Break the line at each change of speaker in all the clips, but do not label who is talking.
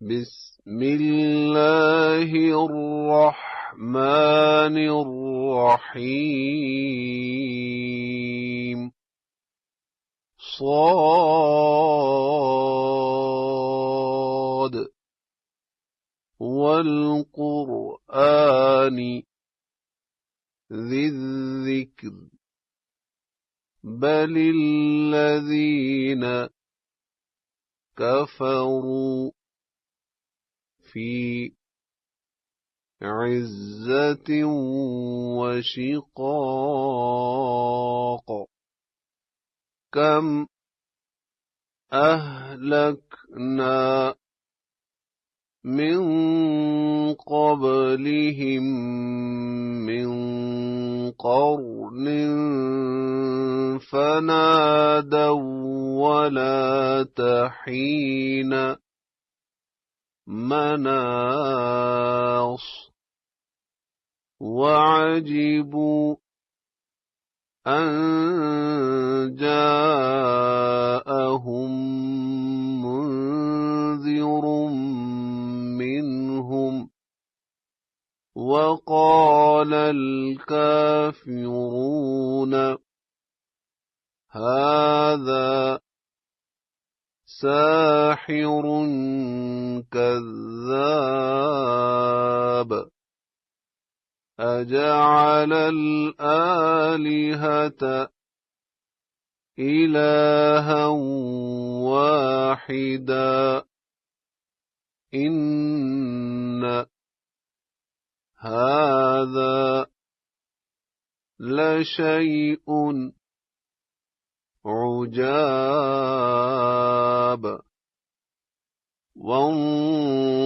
بسم الله الرحمن الرحيم صاد والقرآن ذي الذكر بل الذين كفروا في عزة وشقاق كم أهلكنا من قبلهم من قرن فنادوا ولا تحين مناص وعجبوا أن جاءهم منذر منهم وقال الكافرون هذا ساحر كذاب أجعل الآلهة إلها واحدا إن هذا لشيء عجاب وانطلق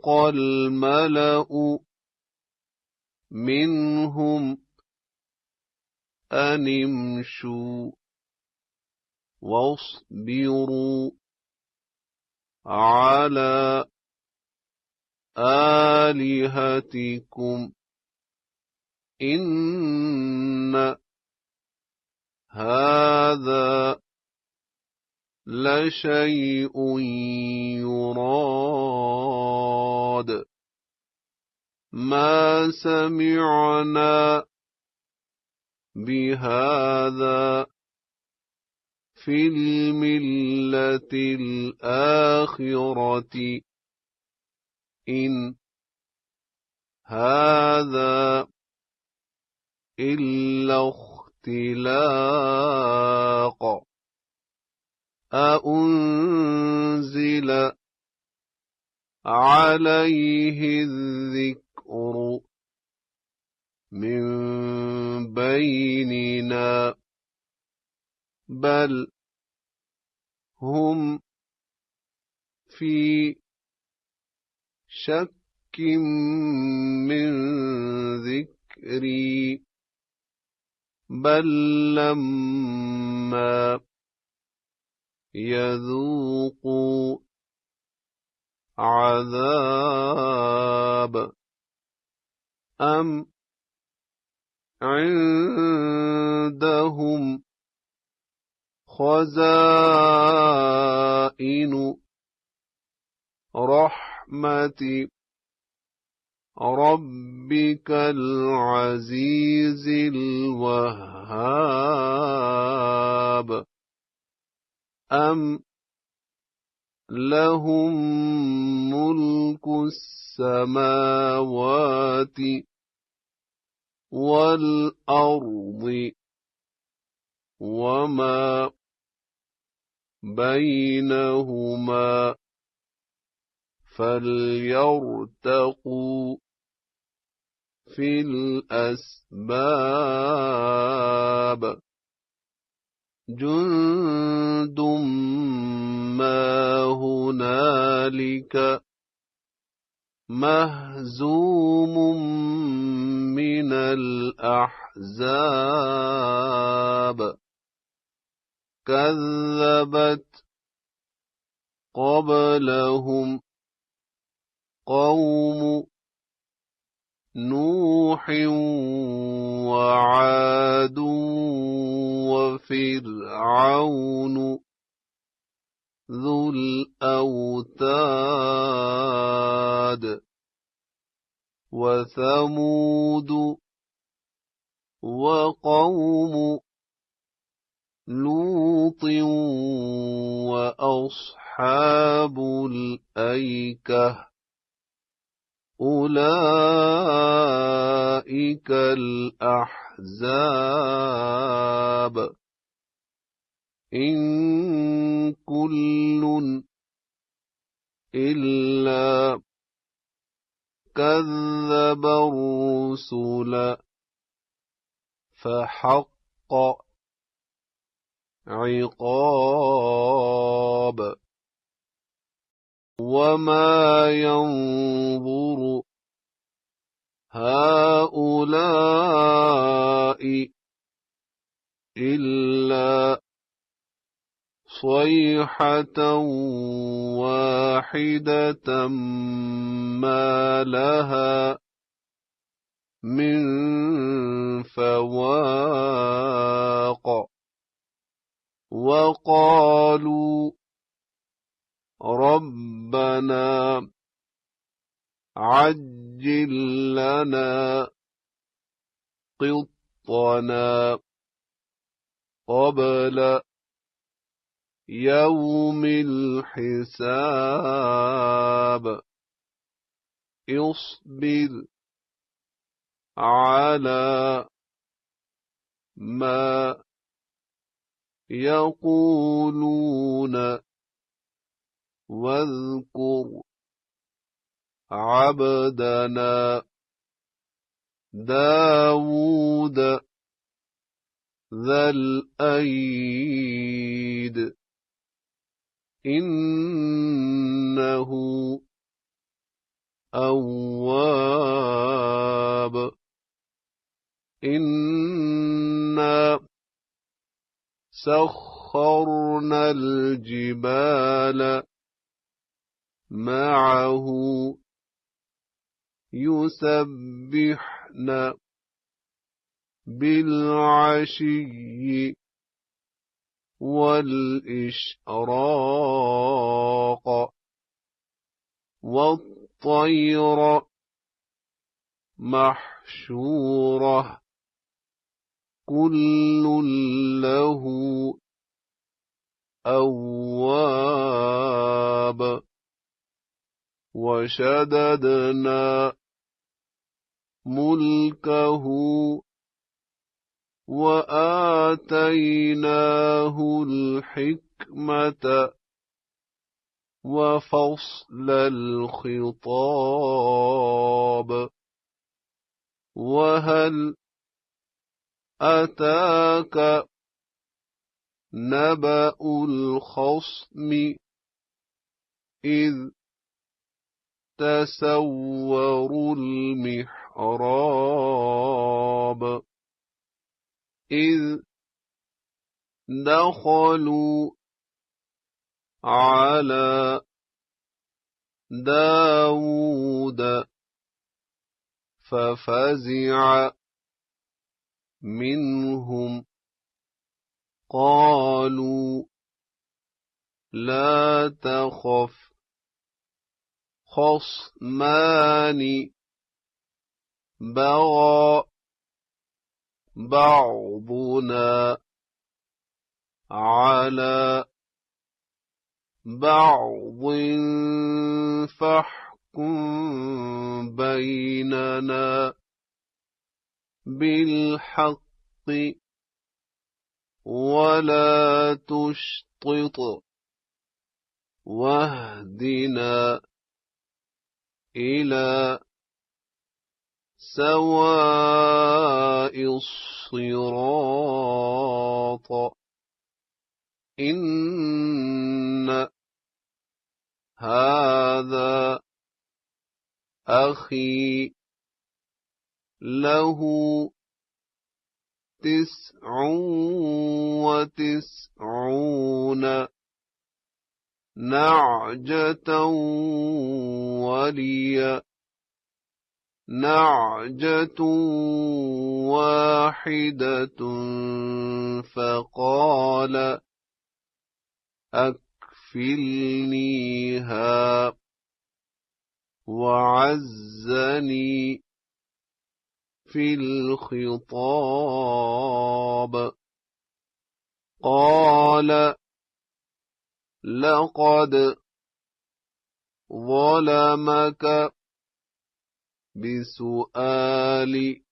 الملأ منهم أن امشوا واصبروا على آلهتكم إن هذا لشيء يراد ما سمعنا بهذا في الملة الآخرة إن هذا إلا اختلاق أأنزل عليه الذكر من بيننا بل هم في شك من ذكري بل لما يذوقوا عذاب أم عندهم خزائن رحمة ربك العزيز الوهاب أم لهم ملك السماوات والأرض وما بينهما فليرتقوا في الأسباب جند ما هنالك مهزوم من الأحزاب كذبت قبلهم قوم نوح وعاد وفرعون ذو الأوتاد وثمود وقوم لوط وأصحاب الأيكة أولئك الأحزاب إن كل إلا كذب الرسل فحق عقاب وما ينظر هؤلاء إلا صيحة واحدة ما لها من فواق وقالوا ربنا عجل لنا قطنا قبل يوم الحساب اصبر على ما يقولون واذكر عبدنا داود ذا الأيد إنه أواب إنا سخرنا الجبال معه يسبحن بالعشي والإشراق والطير محشورة كل له أواب وشددنا ملكه وآتيناه الحكمة وفصل الخطاب وهل أتاك نبأ الخصم إذ تسوروا المحراب إذ دخلوا على داود ففزع منهم قالوا لا تخف خصمان بغى بعضنا على بعض فاحكم بيننا بالحق ولا تشطط واهدنا إلى سواء الصراط إن هذا أخي له 99 نعجة ولي نعجة واحدة فقال أكفلنيها وعزني في الخطاب قال لقد ظلمك بسؤال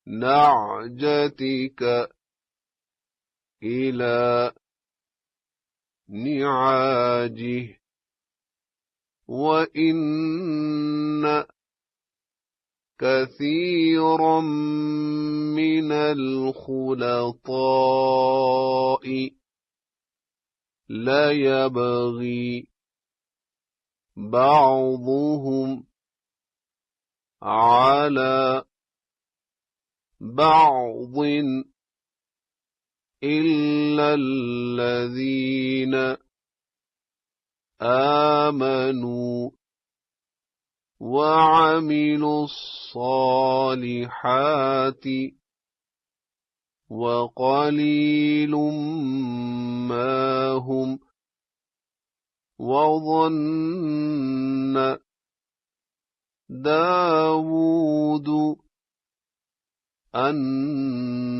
نعجتك إلى نعاجه وإن كثيرا من الخلطاء ليبغي بعضهم على بعض إلا الذين آمنوا وعملوا الصالحات وقليل ما هم وظن داود أنما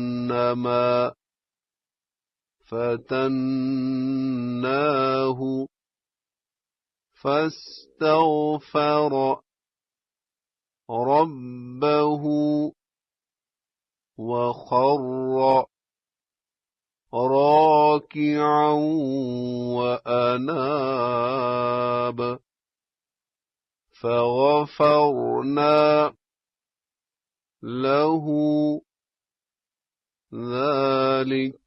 فتناه فاستغفر ربه وخر راكعا وأناب فغفرنا له ذلك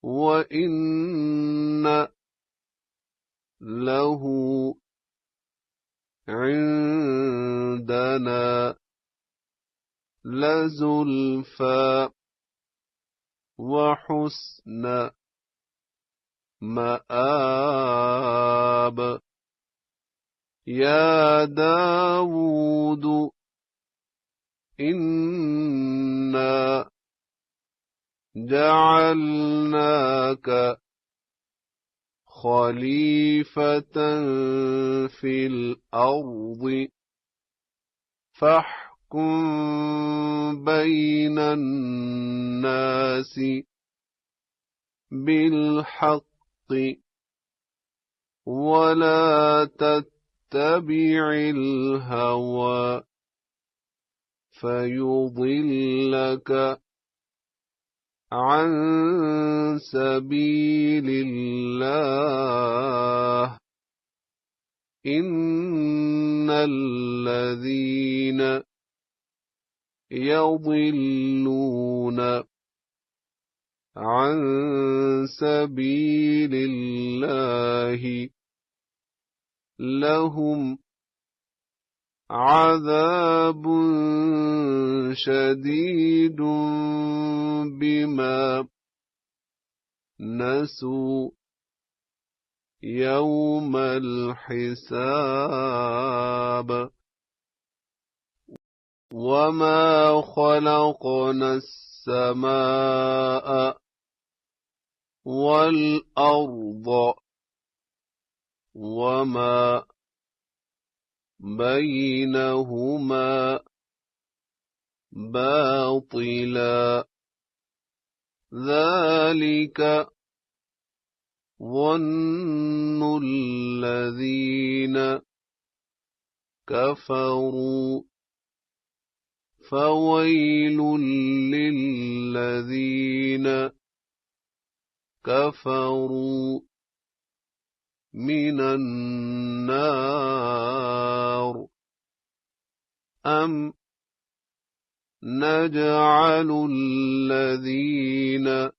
وإن له عندنا لزلفى وحسن مآب يا داود إنا جعلناك خليفة في الأرض فاحكم بين الناس بالحق ولا تتبع الهوى فيضلك عن سبيل الله إن الذين يضلون عن سبيل الله لهم عذاب شديد بما نسوا يوم الحساب وما خلقنا السماء والأرض وما بينهما باطلا ذلك ظن الذين كفروا فويل للذين كفروا من النار أم نجعل الذين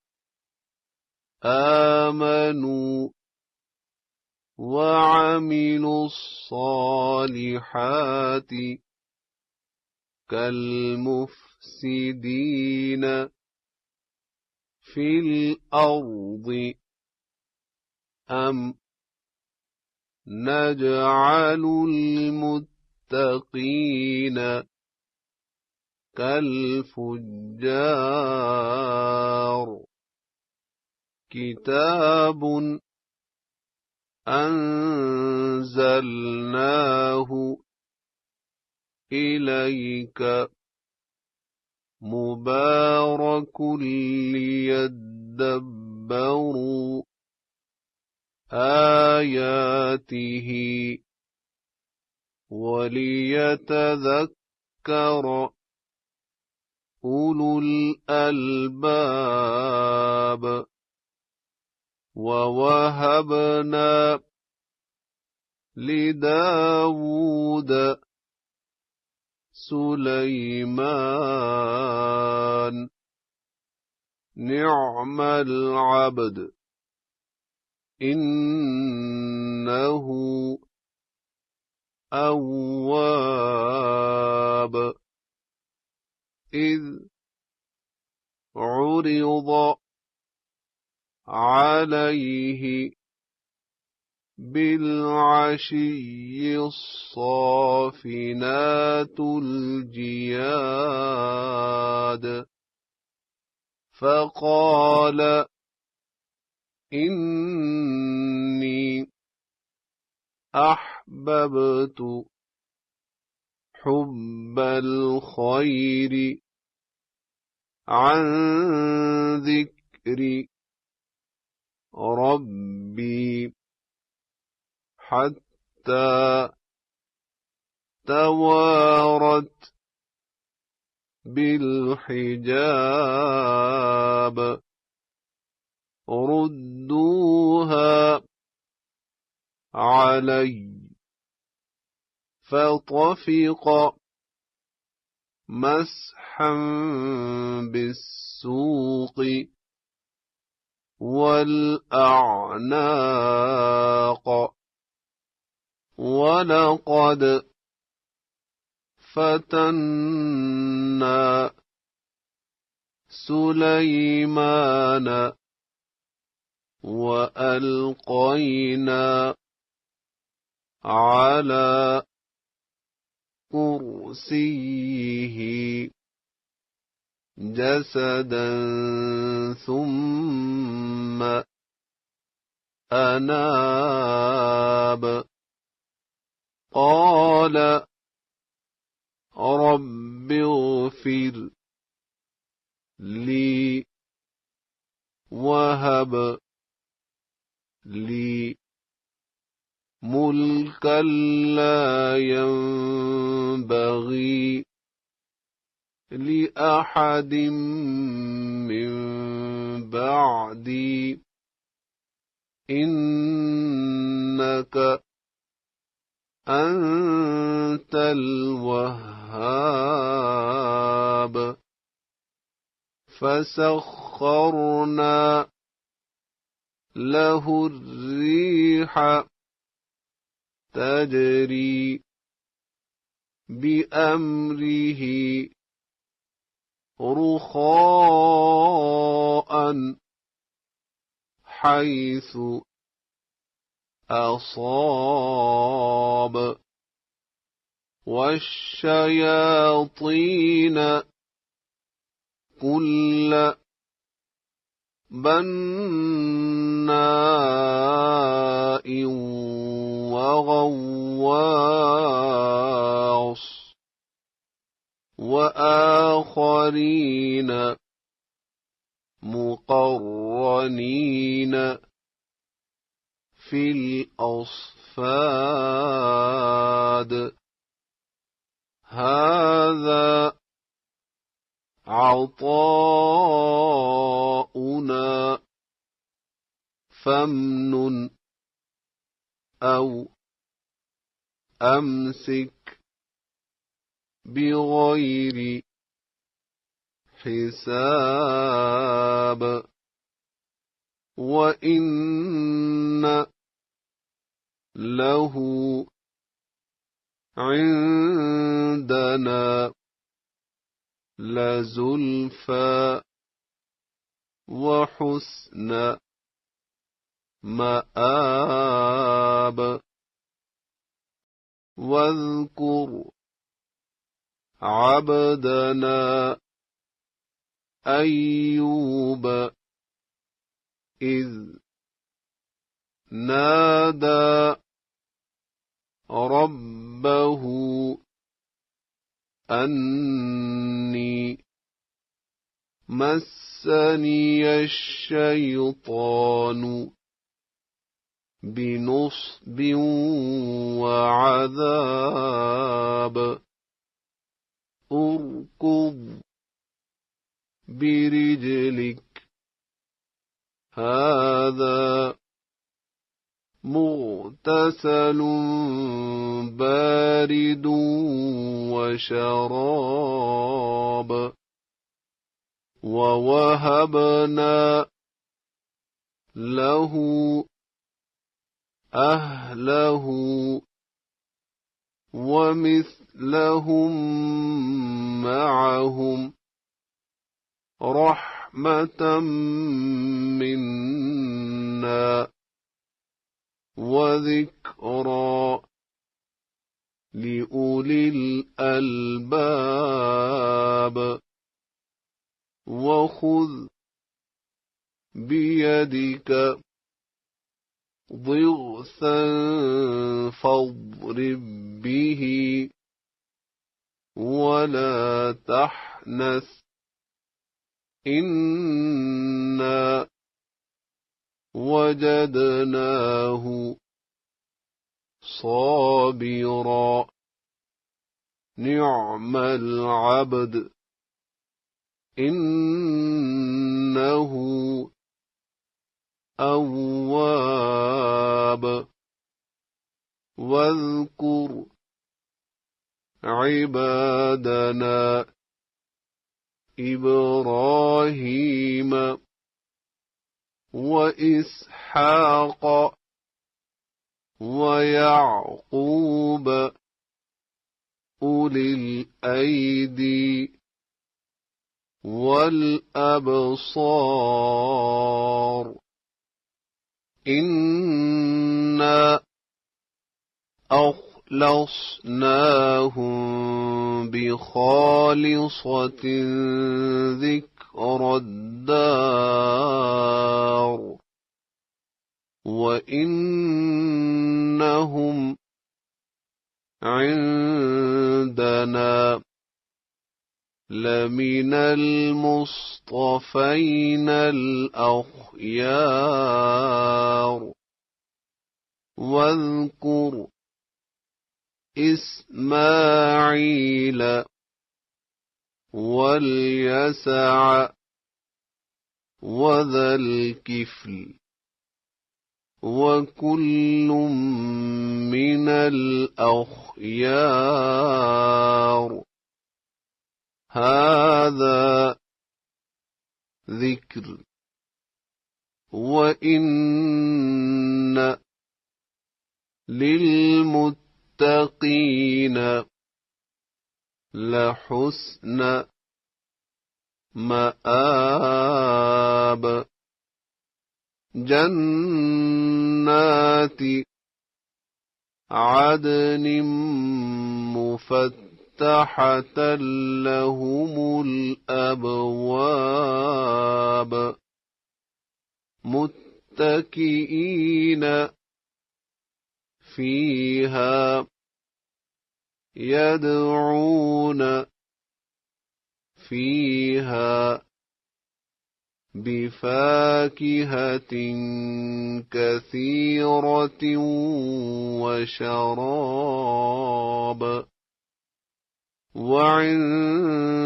آمنوا وعملوا الصالحات كالمفسدين في الأرض أم نجعل المتقين كالفجار كتاب أنزلناه إليك إليك مبارك ليدبروا آياته وليتذكر أولو الألباب ووهبنا لداود سليمان نعم العبد إنه أواب إذ عرض عليه بالعشي الصافنات الجياد فقال إني أحببت حب الخير عن ذكر ربي حتى توارت بالحجاب ردوها علي فطفق مسحا بالسوق والأعناق ولقد فتنا سليمان وألقينا على كرسيه جسدا ثم أناب قال رب اغفر لي وهب لي ملكا لا ينبغي لأحد من بعدي إنك أنت الوهاب فسخرنا له الريح تجري بأمره رخاء حيث أصاب والشياطين كل بناء وغواص وآخرين مقرنين في الأصفاد هذا عطاؤنا فامنن أو أمسك بغير حساب وإن له عندنا لزلفى وحسن مآب واذكر عبدنا أيوب إذ نادى ربه أني مسني الشيطان بنصب وعذاب اركض برجلك هذا مغتسل بارد وشراب ووهبنا له أهله ومثلهم معهم رحمة منا وذكرى لأولي الألباب وخذ بيدك ضغثا فاضرب به ولا تحنث إنا وجدناه صابرا نعم العبد إنه أواب واذكر عبادنا إبراهيم وإسحاق ويعقوب أولي الأيدي والأبصار إنا أخلصناهم بخالصة ذكر الدار وإنهم عندنا لمن المصطفين الأخيار واذكر إسماعيل واليسع وذا الكفل وكل من الأخيار هذا ذكر وإن للمتقين لحسن مآب جنات عدن مفتحة لهم الأبواب متكئين فيها يدعون فيها بفاكهة كثيرة وشراب وعندهم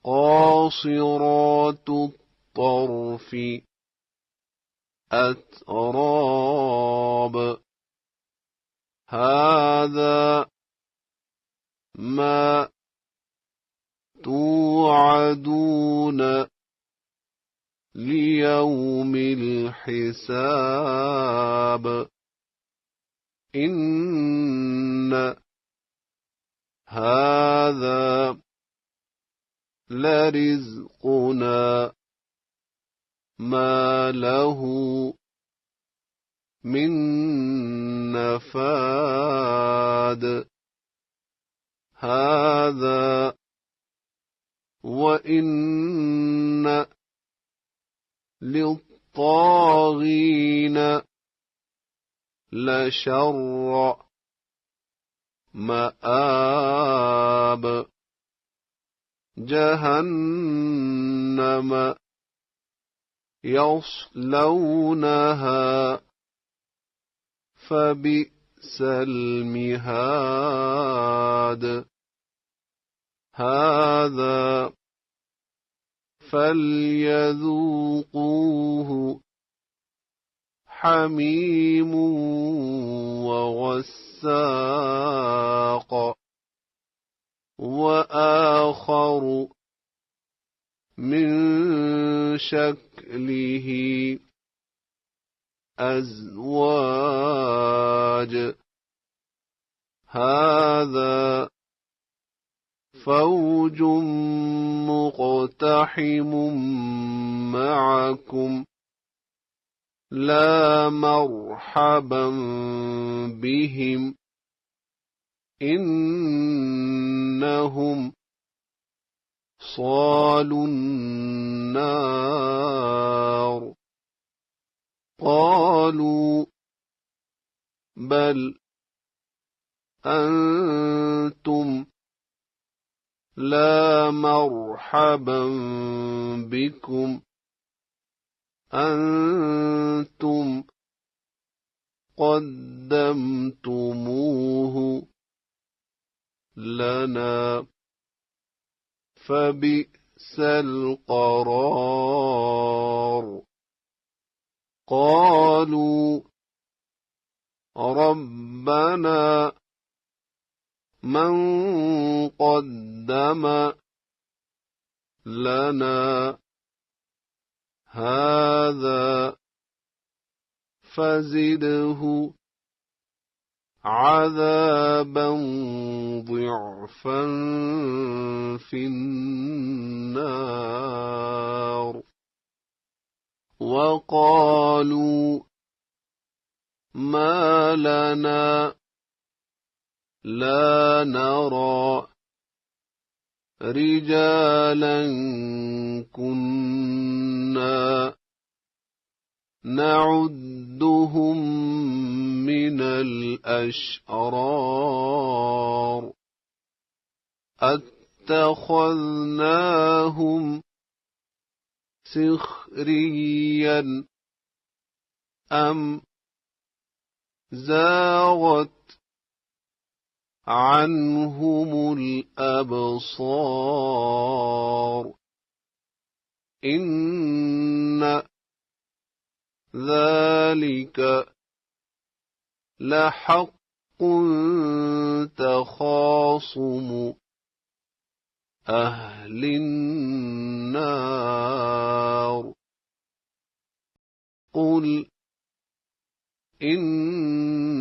قاصرات الطرف أتراب هذا ما توعدون ليوم الحساب إن هذا لرزقنا ما له من نفاد هذا وإن للطاغين لشر مآب جهنم يصلونها فبئس المهاد هذا فليذوقوه حميم وغساق وآخر من شكله أزواج هذا فوج مقتحم معكم لا مرحبا بهم إنهم صالوا النار قالوا بل أنتم لا مرحبا بكم أنتم قدمتموه لنا فبئس القرار قالوا ربنا من قدم لنا هذا فزده عذابا ضعفا في النار وقالوا ما لنا لا نرى رجالا كنا نعدهم من الأشرار أتخذناهم سخريا أم زاغت عنهم الأبصار إن ذلك لحق تخاصم أهل النار قل إنما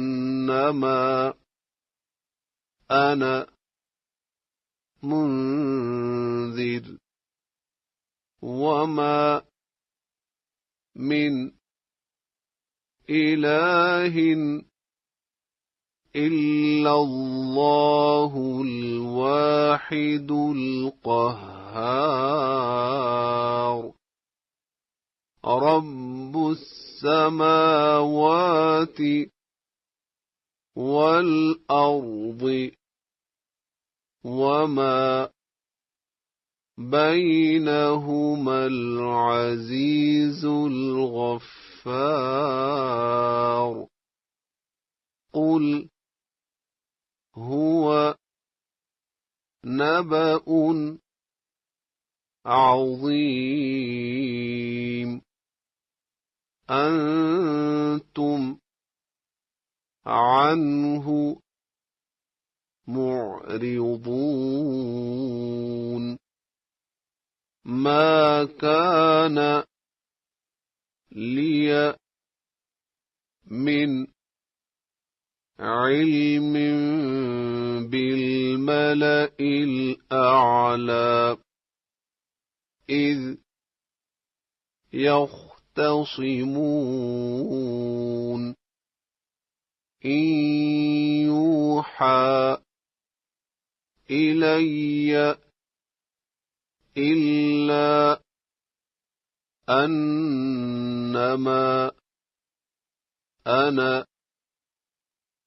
أنا منذر وما من إله إلا الله الواحد القهار رب السماوات والأرض وما بينهما العزيز الغفار قل هو نبأ عظيم أنتم عنه معرضون ما كان لي من علم بالملأ الأعلى إذ يختصمون إن يوحى إلي إلا أنما أنا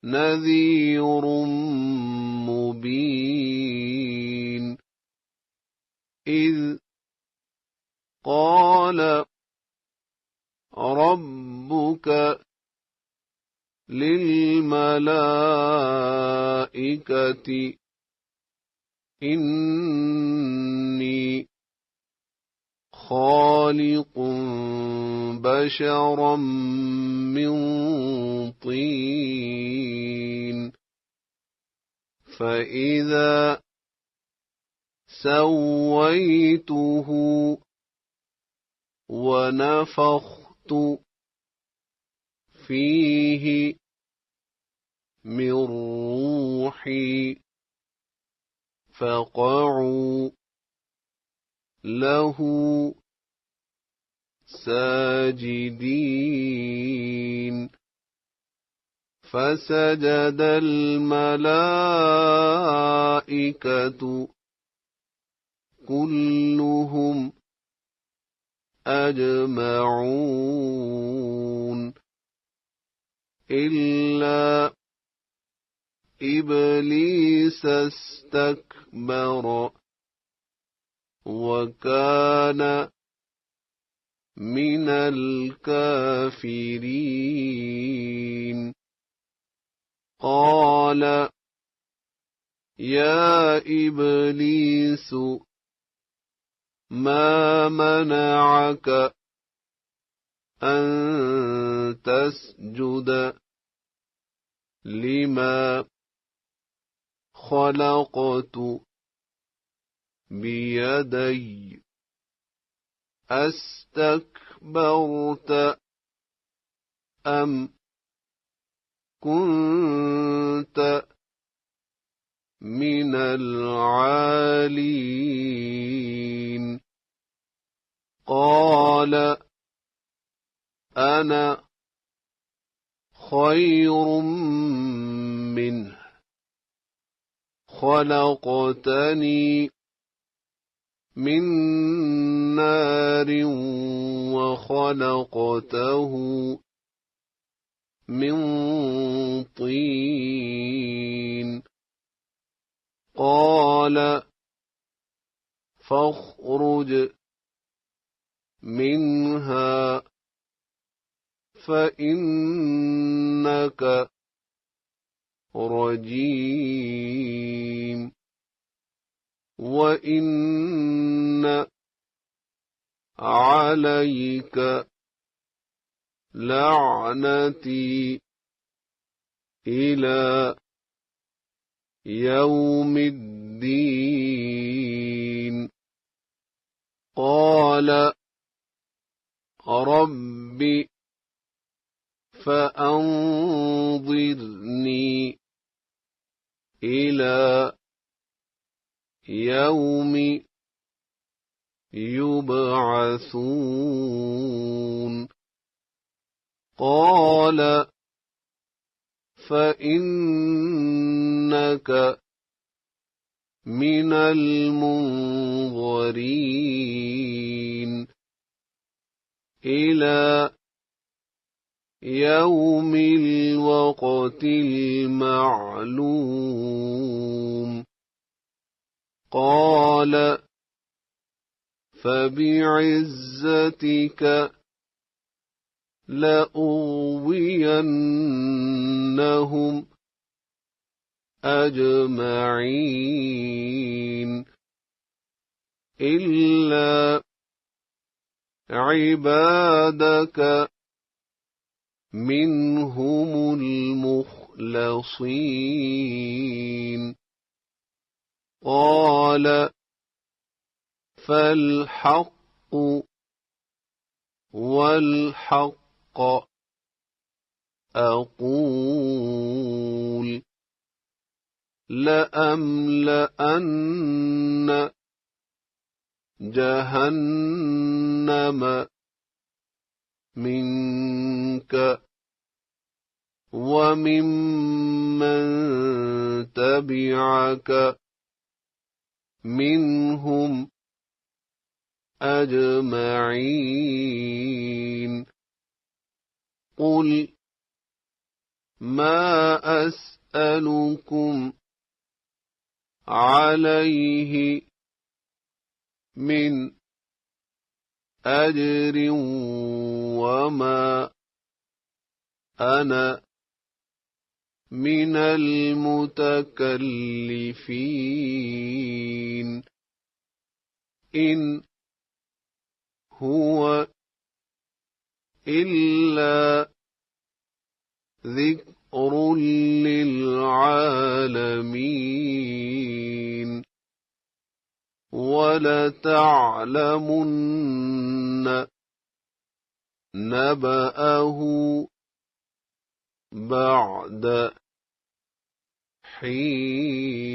نذير مبين إذ قال ربك للملائكة إني خالق بشرا من طين فإذا سويته ونفخت فيه من روحي فقعوا له ساجدين فسجد الملائكة كلهم أجمعون إلا إبليس استكبر وكان من الكافرين قال يا إبليس ما منعك أن تسجد لما خلقت بيدي أستكبرت أم كنت من العالين قال أنا خير منه خلقتني من نار وخلقته من طين قال فاخرج منها فإنك رجيم وإن عليك لعنتي إلى يوم الدين قال رب فأنظرني إلى يوم يبعثون قال فإنك من المنظرين إلى يوم الوقت المعلوم قال فبعزتك لأغوينهم أجمعين إلا عبادك منهم المخلصين قال فالحق والحق أقول لأملأن جهنم منك وممن تبعك منهم أجمعين قل ما أسألكم عليه من أجر وما أنا من المتكلفين إن هو إلا ذكر للعالمين ولتعلمن نبأه بعد حين